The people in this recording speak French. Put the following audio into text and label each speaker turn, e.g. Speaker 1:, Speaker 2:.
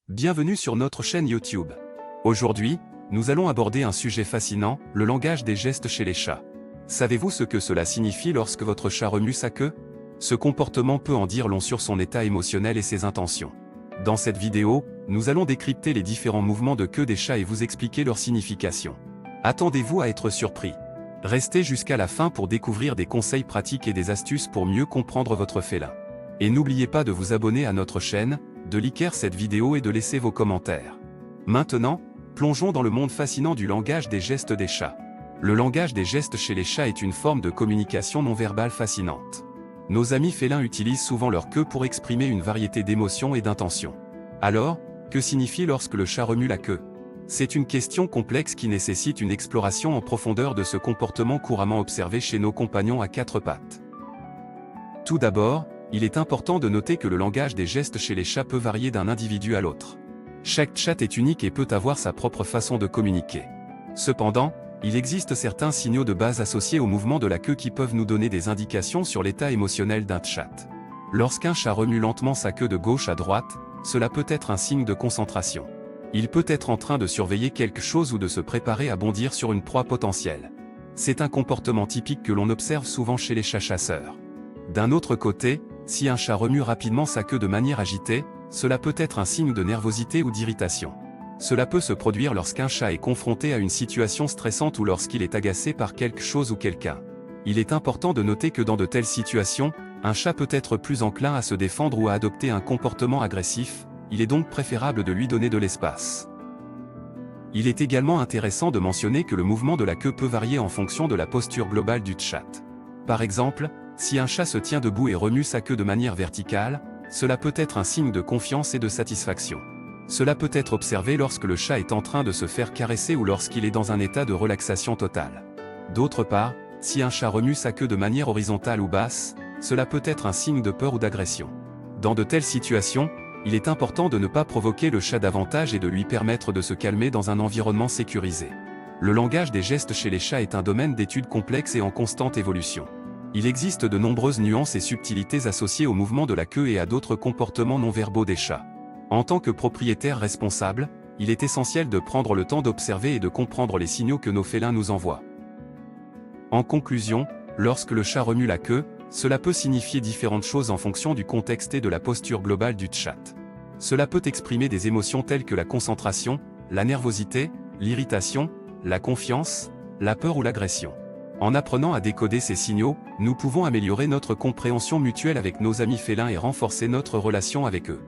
Speaker 1: Bienvenue sur notre chaîne YouTube. Aujourd'hui, nous allons aborder un sujet fascinant, le langage des gestes chez les chats. Savez-vous ce que cela signifie lorsque votre chat remue sa queue? Ce comportement peut en dire long sur son état émotionnel et ses intentions. Dans cette vidéo, nous allons décrypter les différents mouvements de queue des chats et vous expliquer leur signification. Attendez-vous à être surpris. Restez jusqu'à la fin pour découvrir des conseils pratiques et des astuces pour mieux comprendre votre félin. Et n'oubliez pas de vous abonner à notre chaîne, de liker cette vidéo et de laisser vos commentaires. Maintenant, plongeons dans le monde fascinant du langage des gestes des chats. Le langage des gestes chez les chats est une forme de communication non verbale fascinante. Nos amis félins utilisent souvent leur queue pour exprimer une variété d'émotions et d'intentions. Alors, que signifie lorsque le chat remue la queue? C'est une question complexe qui nécessite une exploration en profondeur de ce comportement couramment observé chez nos compagnons à quatre pattes. Tout d'abord, il est important de noter que le langage des gestes chez les chats peut varier d'un individu à l'autre. Chaque chat est unique et peut avoir sa propre façon de communiquer. Cependant, il existe certains signaux de base associés au mouvement de la queue qui peuvent nous donner des indications sur l'état émotionnel d'un chat. Lorsqu'un chat remue lentement sa queue de gauche à droite, cela peut être un signe de concentration. Il peut être en train de surveiller quelque chose ou de se préparer à bondir sur une proie potentielle. C'est un comportement typique que l'on observe souvent chez les chats chasseurs. D'un autre côté, si un chat remue rapidement sa queue de manière agitée, cela peut être un signe de nervosité ou d'irritation. Cela peut se produire lorsqu'un chat est confronté à une situation stressante ou lorsqu'il est agacé par quelque chose ou quelqu'un. Il est important de noter que dans de telles situations, un chat peut être plus enclin à se défendre ou à adopter un comportement agressif, il est donc préférable de lui donner de l'espace. Il est également intéressant de mentionner que le mouvement de la queue peut varier en fonction de la posture globale du chat. Par exemple, si un chat se tient debout et remue sa queue de manière verticale, cela peut être un signe de confiance et de satisfaction. Cela peut être observé lorsque le chat est en train de se faire caresser ou lorsqu'il est dans un état de relaxation totale. D'autre part, si un chat remue sa queue de manière horizontale ou basse, cela peut être un signe de peur ou d'agression. Dans de telles situations, il est important de ne pas provoquer le chat davantage et de lui permettre de se calmer dans un environnement sécurisé. Le langage des gestes chez les chats est un domaine d'étude complexe et en constante évolution. Il existe de nombreuses nuances et subtilités associées au mouvement de la queue et à d'autres comportements non verbaux des chats. En tant que propriétaire responsable, il est essentiel de prendre le temps d'observer et de comprendre les signaux que nos félins nous envoient. En conclusion, lorsque le chat remue la queue, cela peut signifier différentes choses en fonction du contexte et de la posture globale du chat. Cela peut exprimer des émotions telles que la concentration, la nervosité, l'irritation, la confiance, la peur ou l'agression. En apprenant à décoder ces signaux, nous pouvons améliorer notre compréhension mutuelle avec nos amis félins et renforcer notre relation avec eux.